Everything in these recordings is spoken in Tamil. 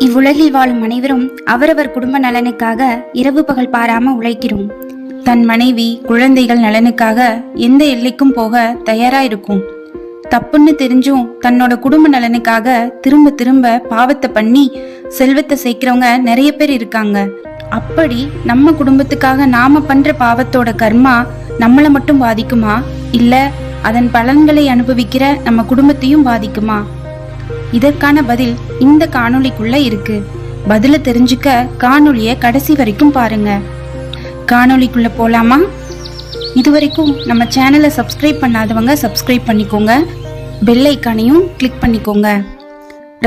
இவ்வுலகில் வாழும் அனைவரும் அவரவர் குடும்ப நலனுக்காக இரவு பகல் பாராம உழைக்கிறோம். தன் மனைவி குழந்தைகள் நலனுக்காக எந்த எல்லைக்கும் போக தயாரா இருக்கும். தப்புன்னு தெரிஞ்சும் தன்னோட குடும்ப நலனுக்காக திரும்ப திரும்ப பாவத்தை பண்ணி செல்வத்தை சேர்க்கிறவங்க நிறைய பேர் இருக்காங்க. அப்படி நம்ம குடும்பத்துக்காக நாம பண்ற பாவத்தோட கர்மா நம்மளை மட்டும் பாதிக்குமா, இல்ல அதன் பலன்களை அனுபவிக்கிற நம்ம குடும்பத்தையும் பாதிக்குமா? இதற்கான பதில் இந்த காணொளிக்குள்ள இருக்கு. பதில தெரிஞ்சுக்க காணொளிய கடைசி வரைக்கும் பாருங்க. காணொளிக்குள்ள போலாமா? இதுவரைக்கும் நம்ம சேனலை சப்ஸ்கிரைப் பண்ணாதவங்க சப்ஸ்கிரைப் பண்ணிக்கோங்க, பெல் ஐக்கானையும் கிளிக் பண்ணிக்கோங்க.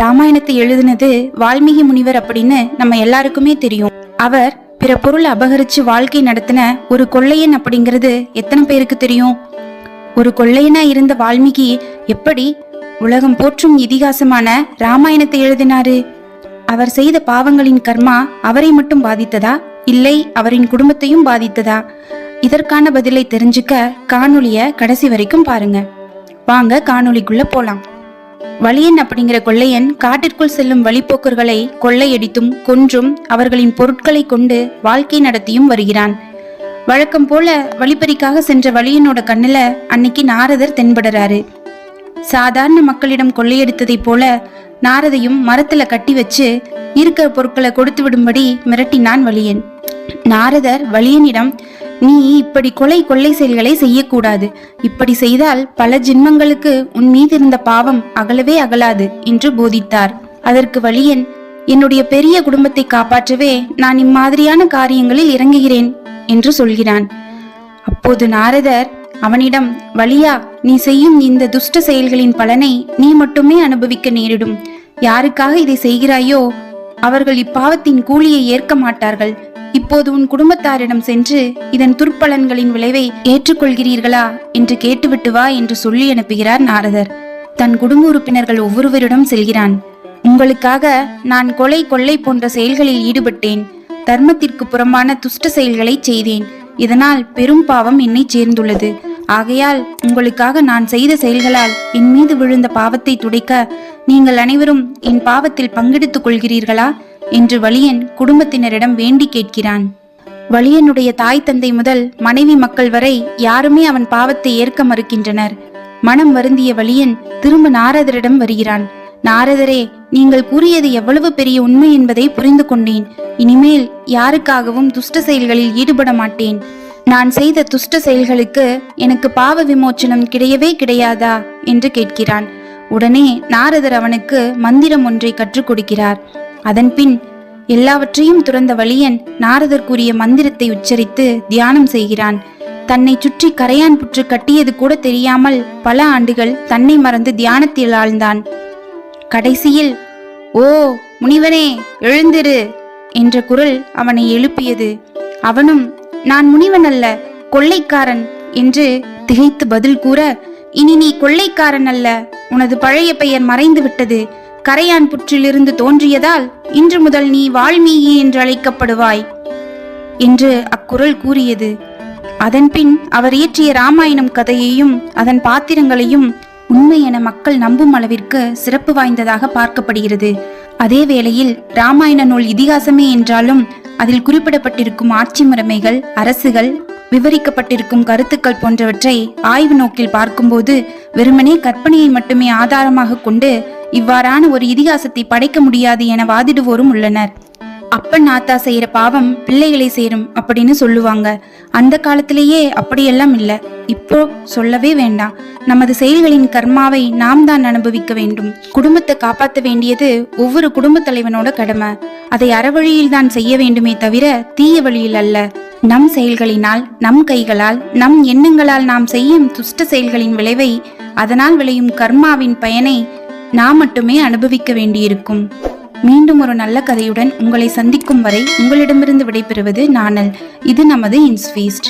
ராமாயணத்தை எழுதினது வால்மீகி முனிவர் அப்படின்னு நம்ம எல்லாருக்குமே தெரியும். அவர் பிற பொருள் அபகரிச்சு வாழ்க்கை நடத்தின ஒரு கொள்ளையன் அப்படிங்கிறது எத்தனை பேருக்கு தெரியும்? ஒரு கொள்ளையனா இருந்த வால்மீகி எப்படி உலகம் போற்றும் இதிகாசமான ராமாயணத்தை எழுதினாரு? அவர் செய்த பாவங்களின் கர்மா அவரை மட்டும் பாதித்ததா, இல்லை அவரின் குடும்பத்தையும் பாதித்ததா? இதற்கான பதிலை தெரிஞ்சுக்க காணொளிய கடைசி வரைக்கும் பாருங்க. வாங்க காணொளிக்குள்ள போலாம். வலியன் அப்படிங்கிற கொள்ளையன் காட்டிற்குள் செல்லும் வழிப்போக்கர்களை கொள்ளையடித்தும் கொன்றும் அவர்களின் பொருட்களை கொண்டு வாழ்க்கை நடத்தியும் வருகிறான். வழக்கம் போல வழிப்பறிக்காக சென்ற வலியனோட கண்ணுல அன்னைக்கு நாரதர் தென்படுறாரு. சாதாரண மக்களிடம் கொள்ளையடித்ததை போல நாரதையும் மரத்துல கட்டி வச்சு இருக்கிற பொருட்களை கொடுத்து விடும்படி மிரட்டினான் வலியன். நாரதர் வலியனிடம், நீ இப்படி கொள்ளை செயல்களை செய்யக்கூடாது, இப்படி செய்தால் பல ஜென்மங்களுக்கு உன் மீது இருந்த பாவம் அகலவே அகலாது என்று போதித்தார். அதற்கு வலியன், என்னுடைய பெரிய குடும்பத்தை காப்பாற்றவே நான் இம்மாதிரியான காரியங்களில் இறங்குகிறேன் என்று சொல்கிறான். அப்போது நாரதர் அவனிடம், வலியா, நீ செய்யும் இந்த துஷ்ட செயல்களின் பலனை நீ மட்டுமே அனுபவிக்க நேரிடும். யாருக்காக இதை செய்கிறாயோ அவர்கள் இப்பாவத்தின் கூலியை ஏற்க மாட்டார்கள். இப்போது உன் குடும்பத்தாரிடம் சென்று இதன் துர்பலன்களின் விளைவை ஏற்றுக்கொள்கிறீர்களா என்று கேட்டுவிட்டு வா என்று சொல்லி அனுப்புகிறார் நாரதர். தன் குடும்ப உறுப்பினர்கள் ஒவ்வொருவரிடம் செல்கிறான். உங்களுக்காக நான் கொள்ளை போன்ற செயல்களில் ஈடுபட்டேன். தர்மத்திற்கு புறம்பான துஷ்ட செயல்களை செய்தேன். இதனால் பெரும் பாவம் என்னை சேர்ந்துள்ளது. ஆகையால் உங்களுக்காக நான் செய்த செயல்களால் என் மீது விழுந்த பாவத்தை துடைக்க நீங்கள் அனைவரும் என் பாவத்தில் பங்கெடுத்துக் கொள்கிறீர்களா என்று வலியன் குடும்பத்தினரிடம் வேண்டி கேட்கிறான். வலியனுடைய தாய் தந்தை முதல் மனைவி மக்கள் வரை யாருமே அவன் பாவத்தை ஏற்க மறுக்கின்றனர். மனம் வருந்திய வலியன் திரும்ப நாரதரிடம் வருகிறான். நாரதரே, நீங்கள் கூறியது எவ்வளவு பெரிய உண்மை என்பதை புரிந்து கொண்டேன். இனிமேல் யாருக்காகவும் துஷ்ட செயல்களில் ஈடுபட மாட்டேன். நான் செய்த துஷ்ட செயல்களுக்கு எனக்கு பாவ விமோச்சனம் கிடையவே கிடையாதா என்று கேட்கிறான். உடனே நாரதர் அவனுக்கு மந்திரம் ஒன்றை கற்றுக் கொடுக்கிறார். அதன்பின் எல்லாவற்றையும் துறந்த வலியன் நாரதர் கூறிய மந்திரத்தை உச்சரித்து தியானம் செய்கிறான். தன்னை சுற்றி கரையான் புற்று கட்டியது கூட தெரியாமல் பல ஆண்டுகள் தன்னை மறந்து தியானத்தில் ஆழ்ந்தான். கடைசியில், ஓ முனிவனே, எழுந்திரு என்ற குரல் அவனை எழுப்பியது. அவனும், நான் முனிவன் அல்ல, கொள்ளைக்காரன் என்று திகைத்து பதில் கூற, இனி நீ கொள்ளைக்காரன் அல்ல, உனது பழைய பெயர் மறைந்து விட்டது. கரையான் புற்றிலிருந்து தோன்றியதால் இன்று முதல் நீ வால்மீகி என்று அழைக்கப்படுவாய் என்று அக்குரல் கூறியது. அதன்பின் அவர் இயற்றிய ராமாயணம் கதையையும் அதன் பாத்திரங்களையும் உண்மை என மக்கள் நம்பும் அளவிற்கு சிறப்பு வாய்ந்ததாக பார்க்கப்படுகிறது. அதே வேளையில் ராமாயண நூல் இதிகாசமே என்றாலும் அதில் குறிப்பிடப்பட்டிருக்கும் ஆட்சி முறைமைகள், அரசுகள், விவரிக்கப்பட்டிருக்கும் கருத்துக்கள் போன்றவற்றை ஆய்வு நோக்கில் பார்க்கும்போது வெறுமனே கற்பனையை மட்டுமே ஆதாரமாக கொண்டு இவ்வாறான ஒரு இதிகாசத்தை படைக்க முடியாது என வாதிடுவோரும் உள்ளனர். அப்பன் ஆத்தா செய்யற பாவம் பிள்ளைகளை சேரும் அப்படின்னு சொல்லுவாங்க. அந்த காலத்திலேயே அப்படியெல்லாம் இல்லை. இப்போ சொல்லவே வேண்டாம். நமது செயல்களின் கர்மாவை நாம் தான் அனுபவிக்க வேண்டும். குடும்பத்தை காப்பாற்ற வேண்டியது ஒவ்வொரு குடும்ப தலைவனோட கடமை. அதை அறவழியில் தான் செய்ய வேண்டுமே தவிர தீய வழியில் அல்ல. நம் செயல்களினால், நம் கைகளால், நம் எண்ணங்களால் நாம் செய்யும் துஷ்ட செயல்களின் விளைவை, அதனால் விளையும் கர்மாவின் பயனை நாம் மட்டுமே அனுபவிக்க வேண்டியிருக்கும். மீண்டும் ஒரு நல்ல கதையுடன் உங்களை சந்திக்கும் வரை உங்களிடமிருந்து விடைபெறுவது நானல். இது நமது இன்ஸ்பீஸ்ட்.